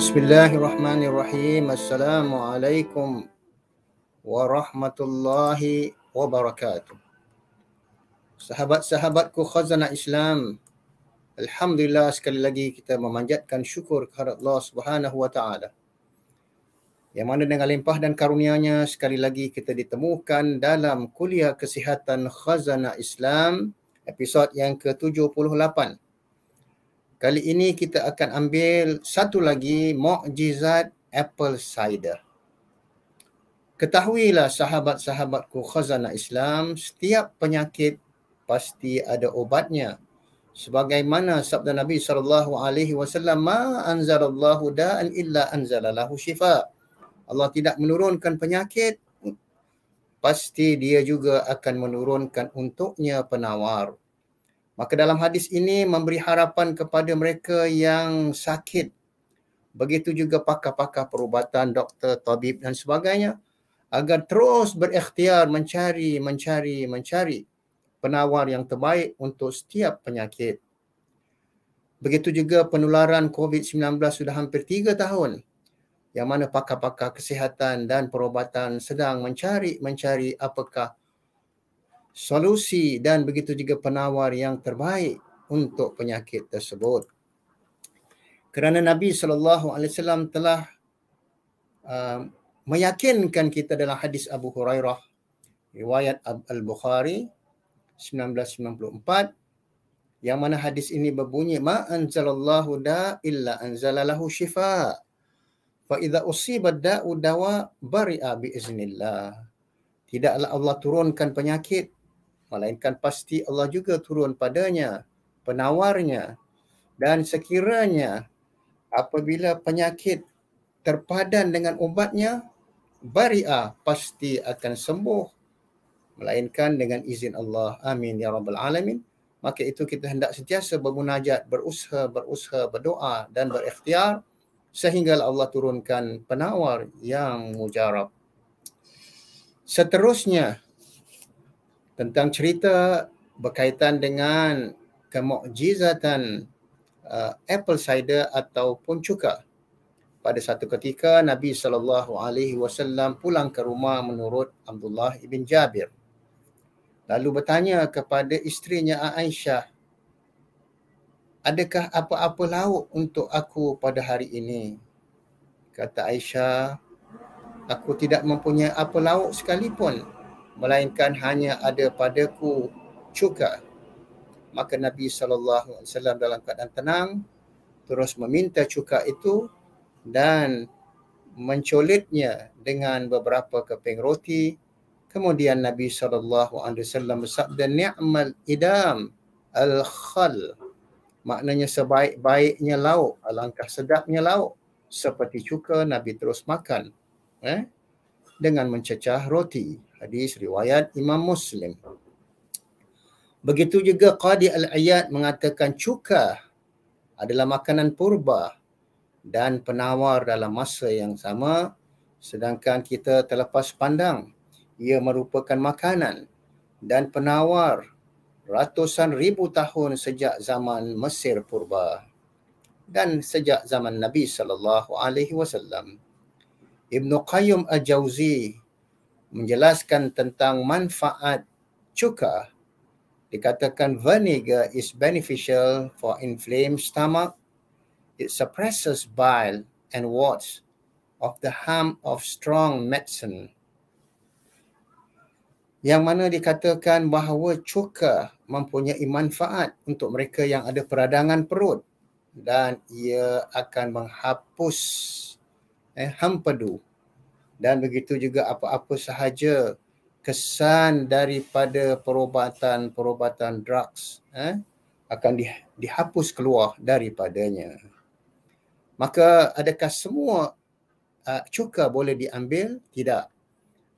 Bismillahirrahmanirrahim. Assalamualaikum warahmatullahi wabarakatuh. Sahabat-sahabatku khazanah Islam, alhamdulillah sekali lagi kita memanjatkan syukur kepada Allah Subhanahu wa taala. Yang mana dengan limpah dan karunia-Nya sekali lagi kita ditemukan dalam kuliah kesihatan khazanah Islam episod yang ke-78. Kali ini kita akan ambil satu lagi mukjizat apple cider. Ketahuilah sahabat-sahabatku khazanah Islam, setiap penyakit pasti ada obatnya. Sebagaimana sabda Nabi SAW, ma anzalallahu da'an illa anzalalahu syifa. Allah tidak menurunkan penyakit, pasti dia juga akan menurunkan untuknya penawar. Maka dalam hadis ini memberi harapan kepada mereka yang sakit. Begitu juga pakar-pakar perubatan, doktor, tabib dan sebagainya, agar terus berikhtiar mencari penawar yang terbaik untuk setiap penyakit. Begitu juga penularan COVID-19 sudah hampir 3 tahun, yang mana pakar-pakar kesihatan dan perubatan sedang mencari apakah solusi dan begitu juga penawar yang terbaik untuk penyakit tersebut. Kerana Nabi SAW telah meyakinkan kita dalam hadis Abu Hurairah, riwayat Al-Bukhari 1994, yang mana hadis ini berbunyi, ma anzalallahu da illa anzalalahu syifa. Fa idza usiba da'u dawa bari'a biiznillah. Tidaklah Allah turunkan penyakit, melainkan pasti Allah juga turun padanya penawarnya. Dan sekiranya apabila penyakit terpadan dengan obatnya, bari'ah, pasti akan sembuh, melainkan dengan izin Allah. Amin ya rabbal alamin. Maka itu kita hendak sentiasa bermunajat, berusaha, berdoa dan berikhtiar sehingga Allah turunkan penawar yang mujarab. Seterusnya, tentang cerita berkaitan dengan kemukjizatan apple cider ataupun cuka. Pada satu ketika Nabi SAW pulang ke rumah menurut Abdullah ibn Jabir. Lalu bertanya kepada isterinya Aisyah, adakah apa-apa lauk untuk aku pada hari ini? Kata Aisyah, aku tidak mempunyai apa lauk sekalipun, melainkan hanya ada padaku cuka. Maka Nabi SAW dalam keadaan tenang terus meminta cuka itu dan mencolitnya dengan beberapa keping roti. Kemudian Nabi SAW bersabda, ni'mal idam al-khal. Maknanya sebaik-baiknya lauk, alangkah sedapnya lauk. Seperti cuka, Nabi terus makan dengan mencecah roti. Hadis riwayat Imam Muslim. Begitu juga Qadi Al-Iyad mengatakan cuka adalah makanan purba dan penawar dalam masa yang sama, sedangkan kita terlepas pandang ia merupakan makanan dan penawar ratusan ribu tahun sejak zaman Mesir purba dan sejak zaman Nabi SAW. Ibnu Qayyim Al-Jauzi menjelaskan tentang manfaat cuka. Dikatakan vinegar is beneficial for inflamed stomach. It suppresses bile and wards of the harm of strong medicine. Yang mana dikatakan bahawa cuka mempunyai manfaat untuk mereka yang ada peradangan perut dan ia akan menghapus hempedu dan begitu juga apa-apa sahaja kesan daripada perubatan drugs akan dihapus keluar daripadanya. Maka adakah semua cuka boleh diambil? Tidak.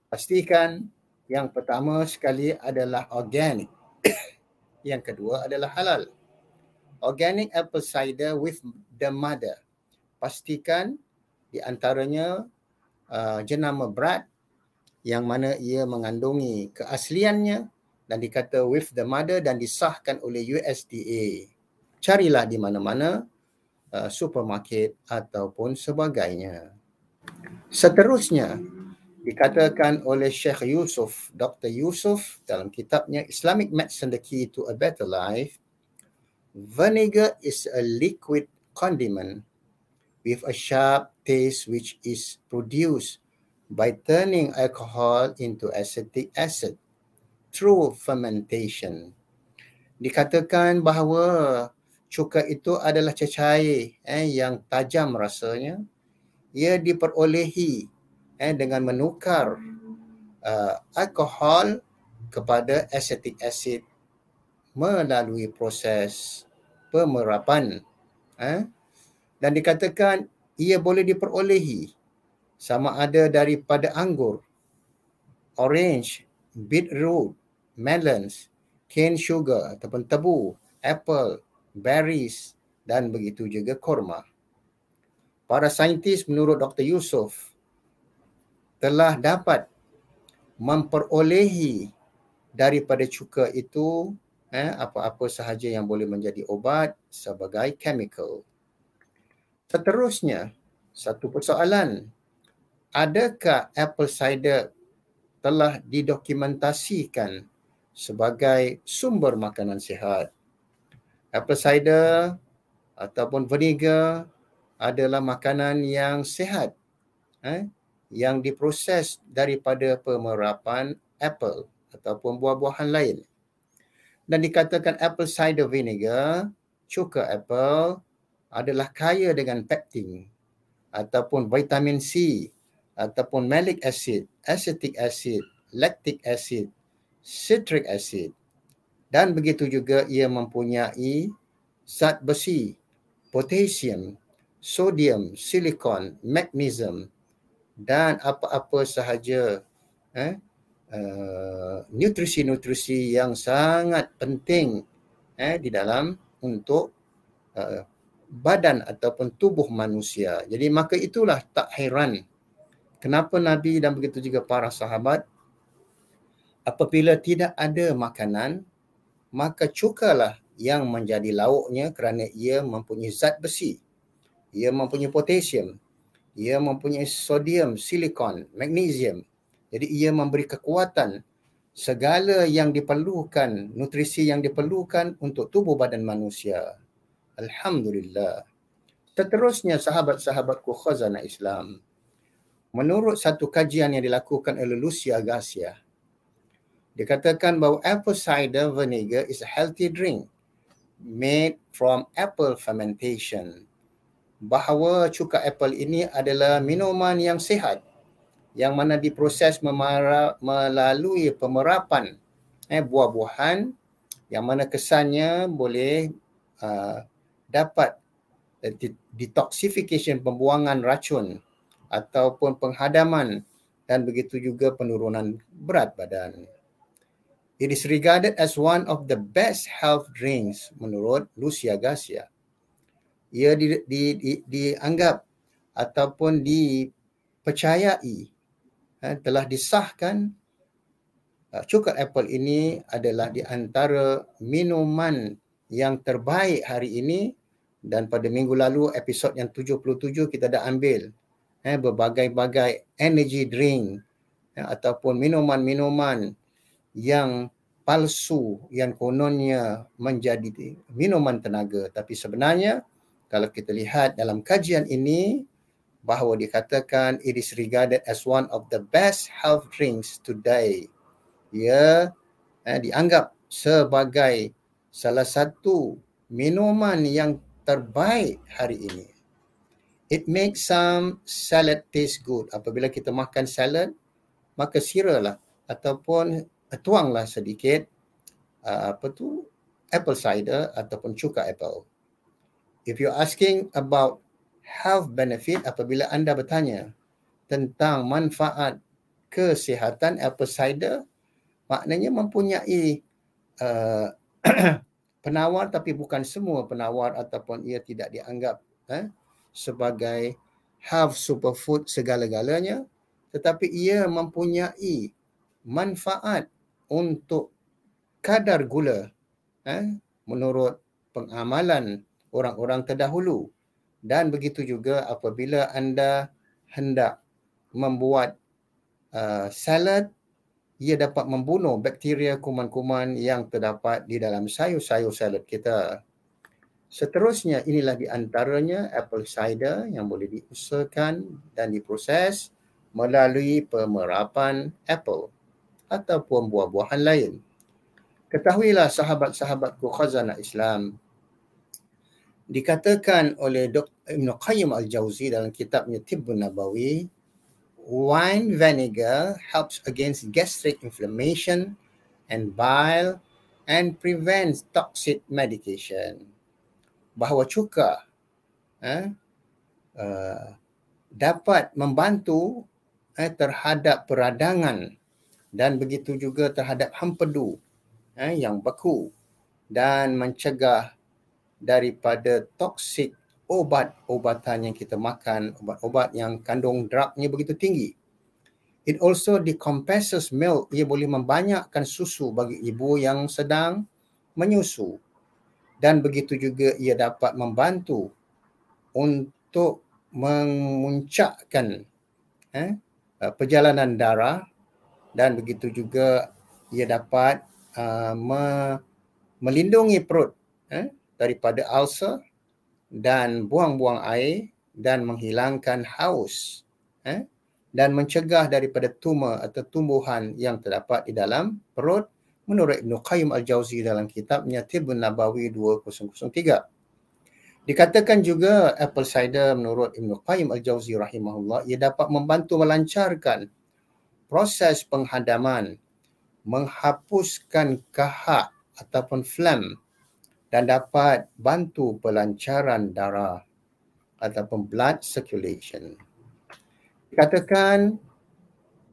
Pastikan yang pertama sekali adalah organic. Yang kedua adalah halal. Organic apple cider with the mother. Pastikan di antaranya jenama berat yang mana ia mengandungi keasliannya dan dikata with the mother dan disahkan oleh USDA. Carilah di mana-mana supermarket ataupun sebagainya. Seterusnya, dikatakan oleh Syekh Yusuf, Dr. Yusuf dalam kitabnya Islamic Medicine, The Key to a Better Life, vinegar is a liquid condiment with a sharp taste which is produced by turning alcohol into acetic acid through fermentation. Dikatakan bahawa cuka itu adalah cecair yang tajam rasanya. Ia diperolehi dengan menukar alkohol kepada acetic acid melalui proses pemerapan. Dan dikatakan ia boleh diperolehi sama ada daripada anggur, orange, beetroot, melons, cane sugar ataupun tebu, apple, berries dan begitu juga korma. Para saintis menurut Dr. Yusuf telah dapat memperolehi daripada cuka itu apa-apa sahaja yang boleh menjadi obat sebagai chemical. Seterusnya, satu persoalan. Adakah apple cider telah didokumentasikan sebagai sumber makanan sihat? Apple cider ataupun vinegar adalah makanan yang sihat yang diproses daripada pemerapan apple ataupun buah-buahan lain. Dan dikatakan apple cider vinegar, cuka apple, adalah kaya dengan pektin ataupun vitamin C ataupun malic acid, acetic acid, lactic acid, citric acid. Dan begitu juga ia mempunyai zat besi, potasium, sodium, silikon, magnesium dan apa-apa sahaja nutrisi-nutrisi yang sangat penting di dalam untuk badan ataupun tubuh manusia. Jadi maka itulah tak heran kenapa Nabi dan begitu juga para sahabat apabila tidak ada makanan, maka cukalah yang menjadi lauknya kerana ia mempunyai zat besi, ia mempunyai potasium, ia mempunyai sodium, silikon, magnesium. Jadi ia memberi kekuatan segala yang diperlukan, nutrisi yang diperlukan untuk tubuh badan manusia. Alhamdulillah. Seterusnya sahabat-sahabatku khazanah Islam. Menurut satu kajian yang dilakukan oleh Lucia Garcia, dikatakan bahawa apple cider vinegar is a healthy drink made from apple fermentation. Bahawa cuka apple ini adalah minuman yang sihat yang mana diproses melalui pemerapan buah-buahan yang mana kesannya boleh dapat detoxification, pembuangan racun ataupun penghadaman dan begitu juga penurunan berat badan. It is regarded as one of the best health drinks menurut Lucia Garcia. Ia dianggap ataupun dipercayai telah disahkan cuka apple ini adalah di antara minuman yang terbaik hari ini, dan pada minggu lalu episod yang 77 kita dah ambil berbagai-bagai energy drink ataupun minuman-minuman yang palsu yang kononnya menjadi minuman tenaga, tapi sebenarnya kalau kita lihat dalam kajian ini bahawa dikatakan it is regarded as one of the best health drinks today. Ia dianggap sebagai salah satu minuman yang terbaik hari ini. It makes some salad taste good. Apabila kita makan salad, maka siralah ataupun tuanglah sedikit apple cider ataupun cuka apple. If you're asking about health benefit, apabila anda bertanya tentang manfaat kesihatan apple cider, maknanya mempunyai penawar, tapi bukan semua penawar ataupun ia tidak dianggap sebagai health superfood segala-galanya, tetapi ia mempunyai manfaat untuk kadar gula menurut pengamalan orang-orang terdahulu. Dan begitu juga apabila anda hendak membuat salad, ia dapat membunuh bakteria kuman-kuman yang terdapat di dalam sayur-sayur salad kita. Seterusnya, inilah di antaranya apple cider yang boleh diusahakan dan diproses melalui pemerapan apple ataupun buah-buahan lain. Ketahuilah sahabat-sahabatku khazanah Islam, dikatakan oleh Ibn Qayyim al-Jauzi dalam kitabnya Tibbun Nabawi, wine vinegar helps against gastric inflammation and bile and prevents toxic medication. Bahawa cuka dapat membantu terhadap peradangan dan begitu juga terhadap hempedu yang beku dan mencegah daripada toksik obat-obatan yang kita makan, ubat-ubat yang kandung drugnya begitu tinggi. It also decompresses milk. Ia boleh membanyakkan susu bagi ibu yang sedang menyusu. Dan begitu juga ia dapat membantu untuk memuncakkan perjalanan darah, dan begitu juga ia dapat melindungi perut daripada ulcer dan buang-buang air dan menghilangkan haus dan mencegah daripada tumor atau tumbuhan yang terdapat di dalam perut menurut Ibn Qayyim al-Jauzi dalam kitabnya Tibbun Nabawi 2003. Dikatakan juga apple cider menurut Ibn Qayyim al-Jauzi rahimahullah, ia dapat membantu melancarkan proses penghadaman, menghapuskan kahak ataupun phlegm dan dapat bantu pelancaran darah ataupun blood circulation. Dikatakan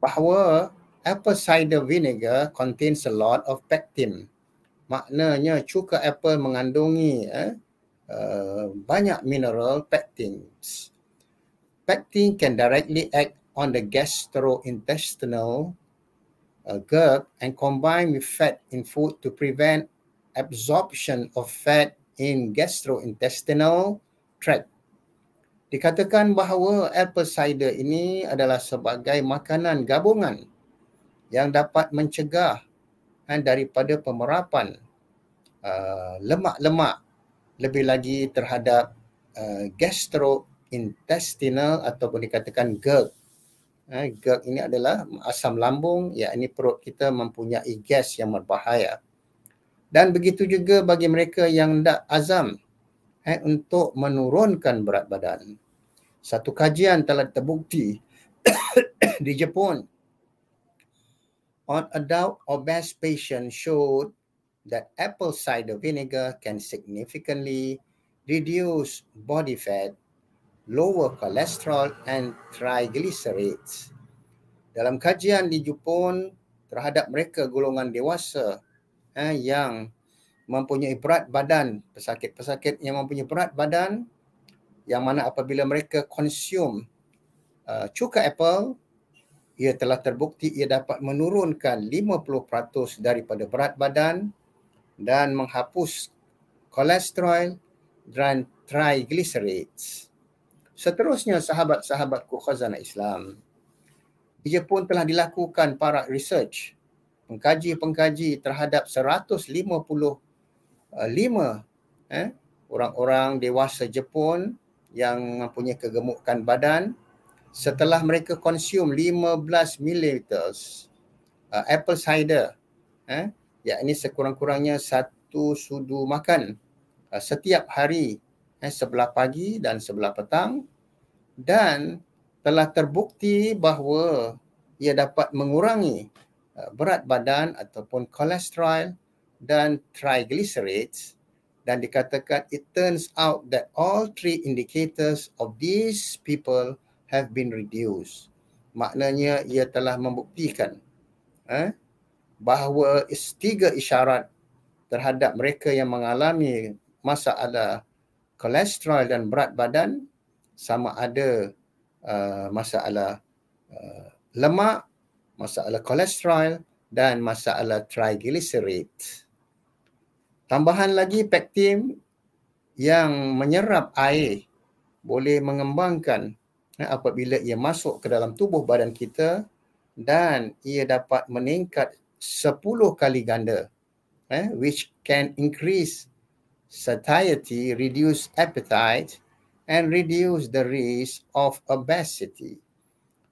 bahawa apple cider vinegar contains a lot of pectin. Maknanya cuka apple mengandungi banyak mineral pectins. Pectin can directly act on the gastrointestinal GERD and combine with fat in food to prevent absorption of fat in gastrointestinal tract. Dikatakan bahawa apple cider ini adalah sebagai makanan gabungan yang dapat mencegah daripada pemerapan lemak-lemak, lebih lagi terhadap gastrointestinal ataupun dikatakan GERD. GERD ini adalah asam lambung, yakni perut kita mempunyai gas yang berbahaya. Dan begitu juga bagi mereka yang hendak azam untuk menurunkan berat badan. Satu kajian telah terbukti di Jepun on adult obese patients showed that apple cider vinegar can significantly reduce body fat, lower cholesterol and triglycerides. Dalam kajian di Jepun terhadap mereka golongan dewasa yang mempunyai berat badan, pesakit-pesakit yang mempunyai berat badan, yang mana apabila mereka konsum cuka apple, ia telah terbukti ia dapat menurunkan 50% daripada berat badan dan menghapus kolesterol dan triglycerides. Seterusnya, sahabat-sahabatku khazanah Islam, di Jepun telah dilakukan para research, pengkaji-pengkaji terhadap 155 orang-orang dewasa Jepun yang mempunyai kegemukan badan setelah mereka konsum 15 ml apple cider, yakni sekurang-kurangnya 1 sudu makan setiap hari, sebelah pagi dan sebelah petang, dan telah terbukti bahawa ia dapat mengurangi berat badan ataupun kolesterol dan triglycerides, dan dikatakan it turns out that all 3 indicators of these people have been reduced. Maknanya ia telah membuktikan bahawa 3 isyarat terhadap mereka yang mengalami masalah kolesterol dan berat badan, sama ada masalah lemak, masalah kolesterol dan masalah triglycerides. Tambahan lagi pektin yang menyerap air boleh mengembangkan apabila ia masuk ke dalam tubuh badan kita, dan ia dapat meningkat 10 kali ganda, which can increase satiety, reduce appetite, and reduce the risk of obesity.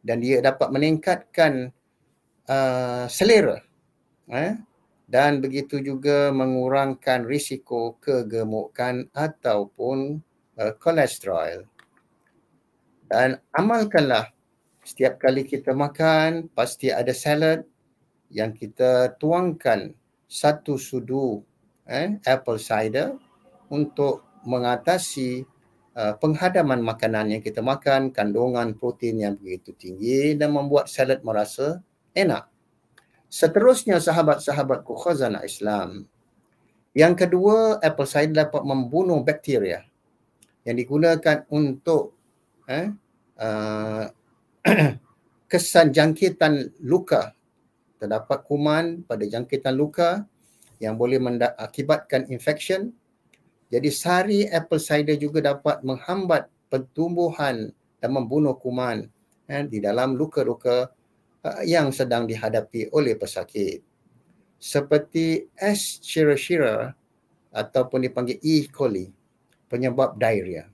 Dan dia dapat meningkatkan selera, dan begitu juga mengurangkan risiko kegemukan ataupun kolesterol. Dan amalkanlah, setiap kali kita makan, pasti ada salad yang kita tuangkan 1 sudu apple cider untuk mengatasi penghadaman makanan yang kita makan, kandungan protein yang begitu tinggi dan membuat salad merasa enak. Seterusnya, sahabat-sahabatku khazanah Islam, yang kedua, apple cider dapat membunuh bakteria yang digunakan untuk kesan jangkitan luka. Terdapat kuman pada jangkitan luka yang boleh mengakibatkan infection. Jadi sari apple cider juga dapat menghambat pertumbuhan dan membunuh kuman di dalam luka-luka yang sedang dihadapi oleh pesakit. Seperti Escherichia ataupun dipanggil E. coli, penyebab diarrhea.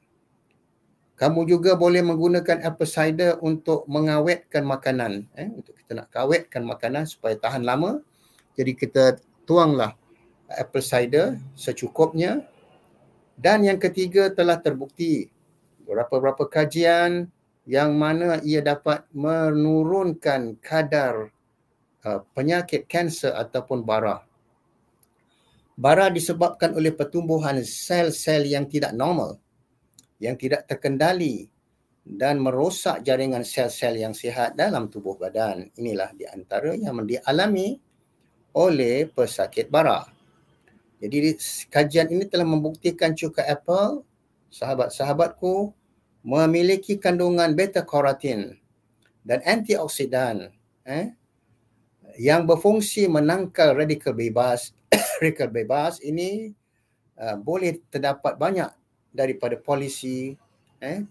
Kamu juga boleh menggunakan apple cider untuk mengawetkan makanan. Untuk kita nak kawetkan makanan supaya tahan lama. Jadi kita tuanglah apple cider secukupnya. Dan yang ketiga, telah terbukti beberapa kajian yang mana ia dapat menurunkan kadar penyakit kanser ataupun bara. Bara disebabkan oleh pertumbuhan sel-sel yang tidak normal, yang tidak terkendali dan merosak jaringan sel-sel yang sihat dalam tubuh badan. Inilah di antara yang dialami oleh pesakit bara. Jadi kajian ini telah membuktikan cuka apple, sahabat-sahabatku, memiliki kandungan beta-karotin dan antioksidan yang berfungsi menangkal radikal bebas. Radikal bebas ini boleh terdapat banyak daripada polusi,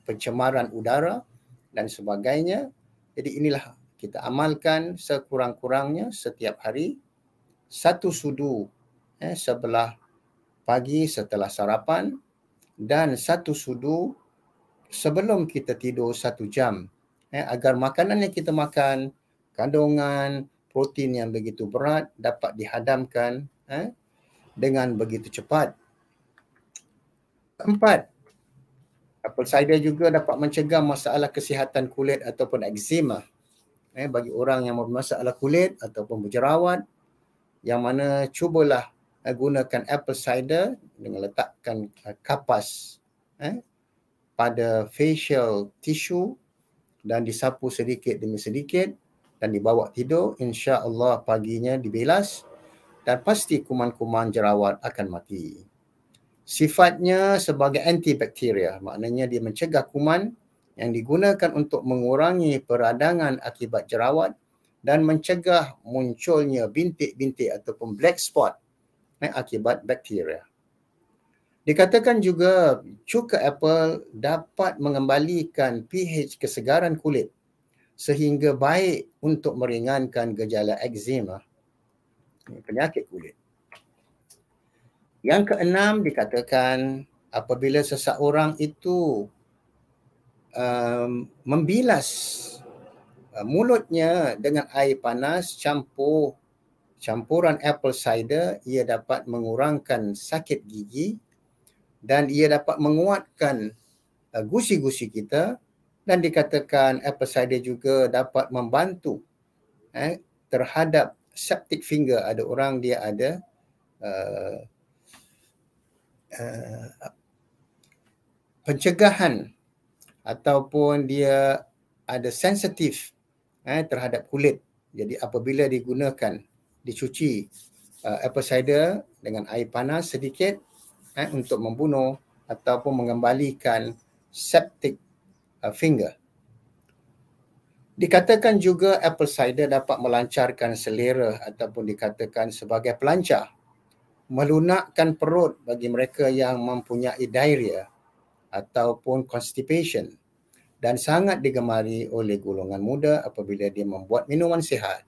pencemaran udara dan sebagainya. Jadi inilah kita amalkan sekurang-kurangnya setiap hari 1 sudu sebelah pagi setelah sarapan dan 1 sudu sebelum kita tidur 1 jam, agar makanan yang kita makan, kandungan protein yang begitu berat dapat dihadamkan dengan begitu cepat. Keempat, apple cider juga dapat mencegah masalah kesihatan kulit ataupun eczema. Bagi orang yang bermasalah kulit ataupun berjerawat, yang mana cubalah gunakan apple cider dengan letakkan kapas pada facial tissue dan disapu sedikit demi sedikit dan dibawa tidur. Insya-Allah paginya dibilas dan pasti kuman-kuman jerawat akan mati. Sifatnya sebagai antibakteria, maknanya dia mencegah kuman, yang digunakan untuk mengurangi peradangan akibat jerawat dan mencegah munculnya bintik-bintik ataupun black spot akibat bakteria. Dikatakan juga cuka apple dapat mengembalikan pH kesegaran kulit sehingga baik untuk meringankan gejala eczema, penyakit kulit. Yang keenam, dikatakan apabila seseorang itu membilas mulutnya dengan air panas campuran apple cider, ia dapat mengurangkan sakit gigi dan ia dapat menguatkan gusi-gusi kita. Dan dikatakan apple cider juga dapat membantu terhadap septic finger. Ada orang dia ada pencegahan ataupun dia ada sensitif terhadap kulit. Jadi apabila digunakan, dicuci apple cider dengan air panas sedikit untuk membunuh ataupun mengembalikan septic finger. Dikatakan juga apple cider dapat melancarkan selera ataupun dikatakan sebagai pelancar, melunakkan perut bagi mereka yang mempunyai diarrhea ataupun constipation, dan sangat digemari oleh golongan muda apabila dia membuat minuman sihat.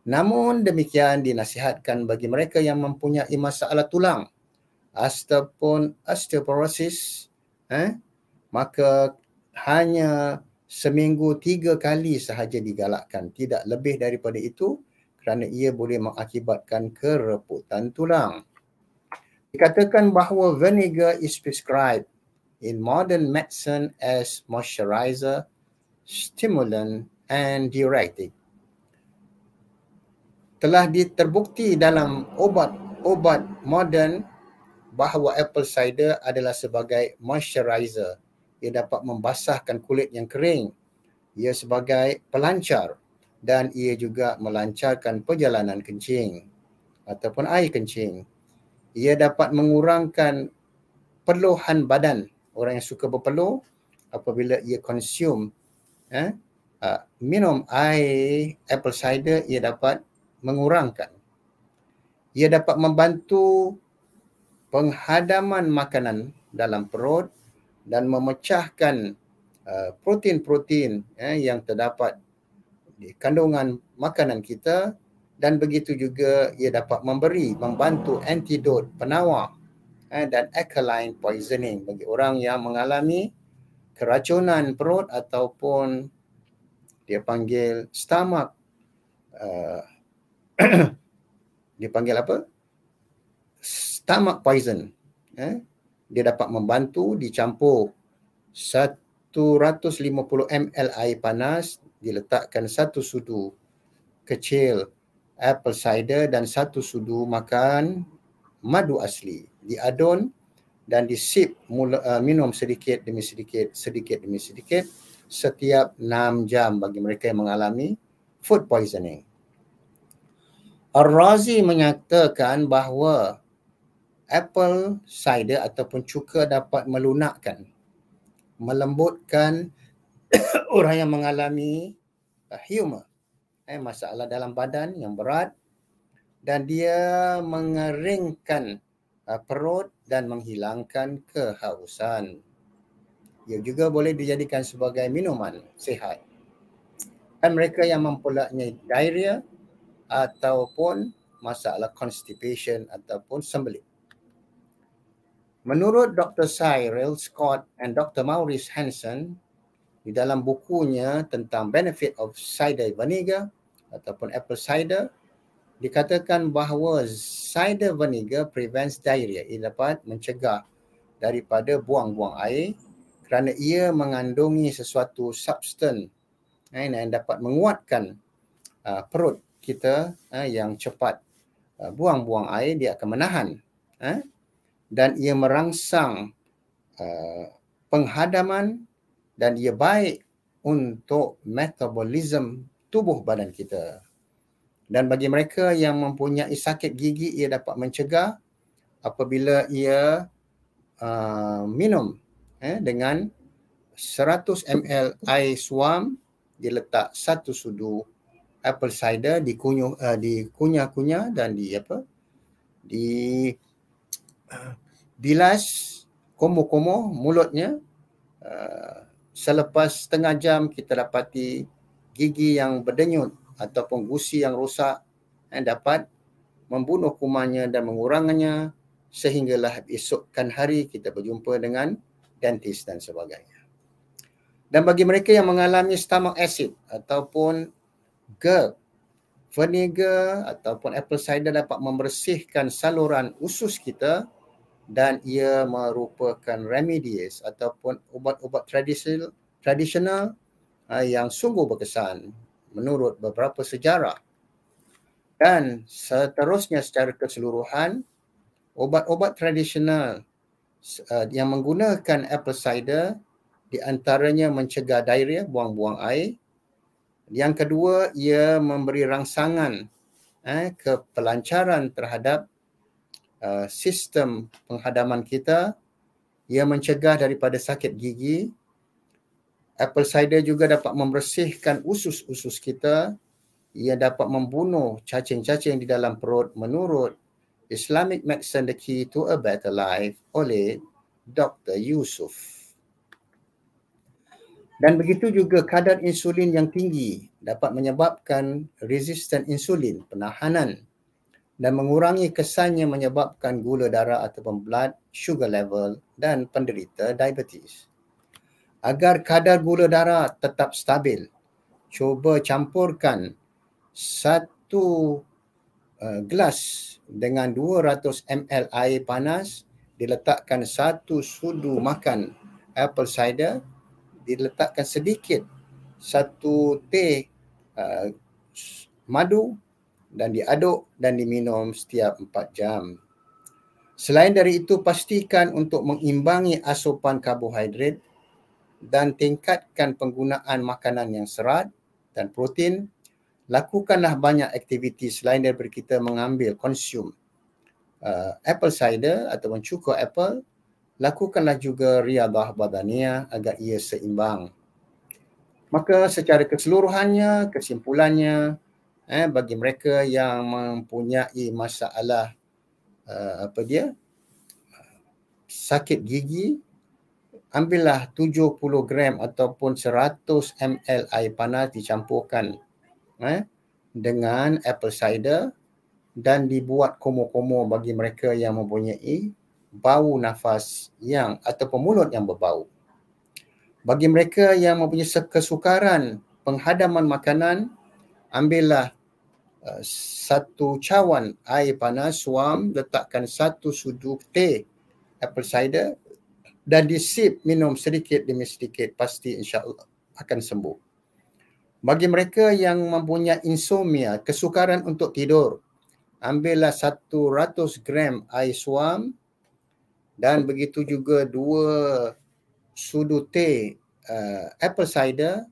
Namun demikian dinasihatkan bagi mereka yang mempunyai masalah tulang ataupun osteoporosis, maka hanya seminggu 3 kali sahaja digalakkan, tidak lebih daripada itu, kerana ia boleh mengakibatkan kereputan tulang. Dikatakan bahawa vinegar is prescribed in modern medicine as moisturizer, stimulant and diuretic. Telah terbukti dalam obat moden bahawa apple cider adalah sebagai moisturizer. Ia dapat membasahkan kulit yang kering. Ia sebagai pelancar dan ia juga melancarkan perjalanan kencing ataupun air kencing. Ia dapat mengurangkan peluhan badan. Orang yang suka berpeluh apabila ia consume minum air apple cider, ia dapat mengurangkan. Ia dapat membantu penghadaman makanan dalam perut dan memecahkan protein-protein yang terdapat di kandungan makanan kita, dan begitu juga ia dapat membantu antidot, penawar dan alkaline poisoning bagi orang yang mengalami keracunan perut ataupun dia panggil stomach dia panggil apa? Stomach poison. Dia dapat membantu dicampur 150 ml air panas, diletakkan 1 sudu kecil apple cider dan 1 sudu makan madu asli, diadun dan disip minum sedikit demi sedikit setiap 6 jam bagi mereka yang mengalami food poisoning. Ar-Razi menyatakan bahawa apple cider ataupun cuka dapat melunakkan, melembutkan orang yang mengalami humor, masalah dalam badan yang berat, dan dia mengeringkan perut dan menghilangkan kehausan. Ia juga boleh dijadikan sebagai minuman sihat. Dan mereka yang mempunyai diarrhea ataupun masalah constipation ataupun sembelit. Menurut Dr. Cyril Scott and Dr. Maurice Hansen, di dalam bukunya tentang benefit of cider vinegar ataupun apple cider, dikatakan bahawa cider vinegar prevents diarrhea. Ia dapat mencegah daripada buang-buang air kerana ia mengandungi sesuatu substan yang dapat menguatkan perut kita yang cepat buang-buang air. Dia akan menahan dan ia merangsang penghadaman dan ia baik untuk metabolisme tubuh badan kita. Dan bagi mereka yang mempunyai sakit gigi, ia dapat mencegah apabila ia minum dengan 100 ml air suam, diletak 1 sudu apple cider, dikunyah-kunyah dan bilas komo-komo mulutnya. Selepas setengah jam kita dapati gigi yang berdenyut ataupun gusi yang rosak dapat membunuh kumannya dan menguranginya, sehinggalah esokkan hari kita berjumpa dengan dentist dan sebagainya. Dan bagi mereka yang mengalami stomach acid ataupun GERD, vinegar ataupun apple cider dapat membersihkan saluran usus kita, dan ia merupakan remedies ataupun ubat-ubat tradisional yang sungguh berkesan menurut beberapa sejarah. Dan seterusnya secara keseluruhan, ubat-ubat tradisional yang menggunakan apple cider di antaranya mencegah diarrhea, buang-buang air. Yang kedua, ia memberi rangsangan kepelancaran terhadap sistem penghadaman kita. Ia mencegah daripada sakit gigi. Apple cider juga dapat membersihkan usus-usus kita. Ia dapat membunuh cacing-cacing di dalam perut. Menurut Islamic medicine, the key to a better life oleh Dr. Yusuf. Dan begitu juga kadar insulin yang tinggi dapat menyebabkan resisten insulin, penahanan, dan mengurangi kesannya menyebabkan gula darah ataupun blood sugar level dan penderita diabetes. Agar kadar gula darah tetap stabil, cuba campurkan 1 gelas dengan 200 ml air panas, diletakkan 1 sudu makan apple cider, diletakkan sedikit 1 teh madu dan diaduk dan diminum setiap 4 jam. Selain dari itu, pastikan untuk mengimbangi asupan karbohidrat dan tingkatkan penggunaan makanan yang serat dan protein. Lakukanlah banyak aktiviti selain daripada kita mengambil konsum apple cider ataupun cuka apple. Lakukanlah juga riadah badaniyah agar ia seimbang. Maka secara keseluruhannya, kesimpulannya, bagi mereka yang mempunyai masalah sakit gigi, ambillah 70 gram ataupun 100 ml air panas dicampurkan dengan apple cider dan dibuat komo-komo bagi mereka yang mempunyai bau nafas yang ataupun mulut yang berbau. Bagi mereka yang mempunyai kesukaran penghadaman makanan, ambillah 1 cawan air panas, suam, letakkan 1 sudu teh apple cider dan disip minum sedikit demi sedikit, pasti insya-Allah akan sembuh. Bagi mereka yang mempunyai insomnia, kesukaran untuk tidur, ambillah 100 gram air suam dan begitu juga 2 sudu teh apple cider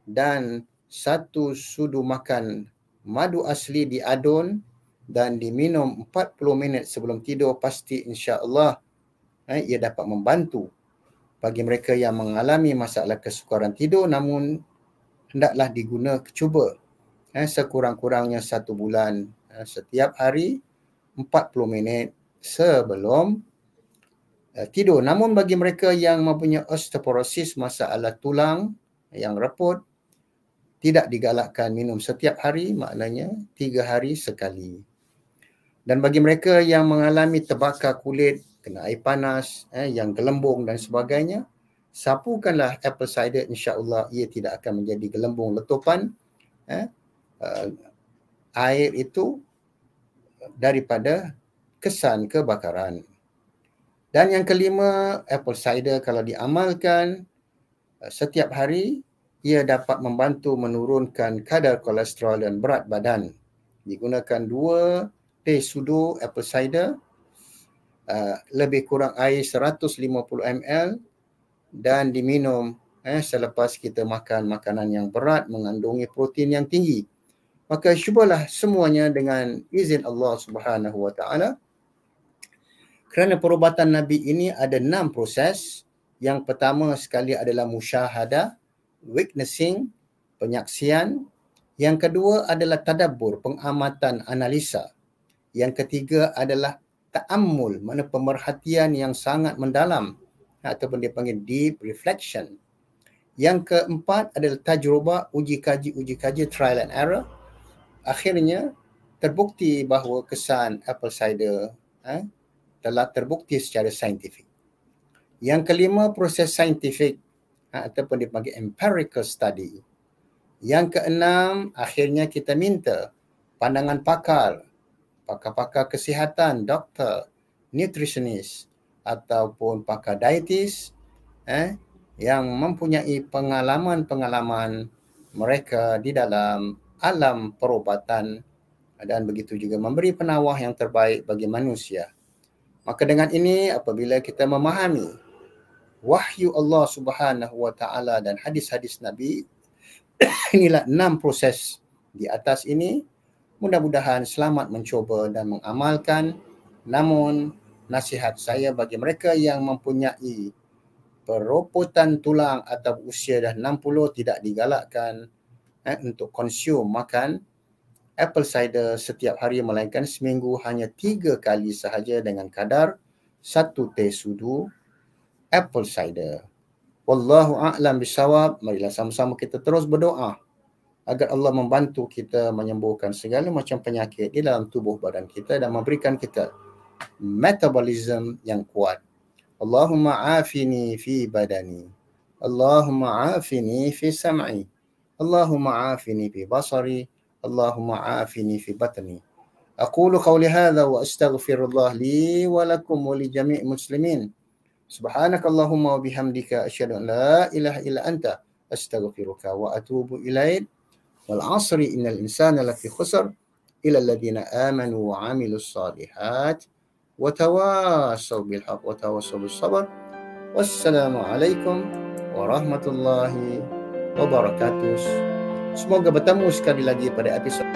dan 1 sudu makan madu asli diadun dan diminum 40 minit sebelum tidur, pasti insya-Allah ia dapat membantu. Bagi mereka yang mengalami masalah kesukaran tidur, namun hendaklah cuba sekurang-kurangnya 1 bulan, setiap hari 40 minit sebelum tidur. Namun bagi mereka yang mempunyai osteoporosis, masalah tulang yang reput, tidak digalakkan minum setiap hari, maknanya 3 hari sekali. Dan bagi mereka yang mengalami terbakar kulit, kena air panas, yang gelembung dan sebagainya, sapukanlah apple cider, insya-Allah ia tidak akan menjadi gelembung letupan air itu daripada kesan kebakaran. Dan yang kelima, apple cider kalau diamalkan setiap hari, ia dapat membantu menurunkan kadar kolesterol dan berat badan. Digunakan 2 teh sudu apple cider, lebih kurang air 150 ml dan diminum selepas kita makan makanan yang berat mengandungi protein yang tinggi. Maka cubalah semuanya dengan izin Allah Subhanahu Wa Taala. Kerana perubatan Nabi ini ada 6 proses. Yang pertama sekali adalah musyahadah, witnessing, penyaksian. Yang kedua adalah tadabbur, pengamatan, analisa. Yang ketiga adalah ta'ammul, mana pemerhatian yang sangat mendalam ataupun dipanggil deep reflection. Yang keempat adalah tajrubah, uji kaji, trial and error. Akhirnya terbukti bahawa kesan apple cider telah terbukti secara saintifik. Yang kelima, proses saintifik ataupun dipanggil empirical study. Yang keenam, akhirnya kita minta pandangan pakar kesihatan, doktor, nutritionist ataupun pakar dietis yang mempunyai pengalaman-pengalaman mereka di dalam alam perubatan dan begitu juga memberi penawar yang terbaik bagi manusia. Maka dengan ini, apabila kita memahami wahyu Allah Subhanahu Wa Taala dan hadis-hadis Nabi, inilah 6 proses di atas ini, mudah-mudahan selamat mencuba dan mengamalkan. Namun nasihat saya bagi mereka yang mempunyai peropotan tulang atau usia dah 60, tidak digalakkan untuk konsum makan apple cider setiap hari, melainkan seminggu hanya 3 kali sahaja dengan kadar 1 teh sudu apple cider. Wallahu a'lam bisawab. Marilah sama-sama kita terus berdoa agar Allah membantu kita menyembuhkan segala macam penyakit di dalam tubuh badan kita dan memberikan kita metabolism yang kuat. Allahumma afini fi badani. Allahumma afini fi sam'i. Allahumma afini fi basari. Allahumma afini fi batni. Aqulu qawli hadha wa astaghfirullah li wa lakum wa li jami' muslimin. Subhanakallahumma wa bihamdika asyhadu an la ilaha illa anta astaghfiruka wa atubu ilaik. Wal 'asri innal insana lafi khusr illa alladhina amanu wa 'amilus shalihat wa tawassaw bil haqq wa tawassaw bis sabr. Wassalamu alaikum warahmatullahi wabarakatuh. Semoga bertemu sekali lagi pada episod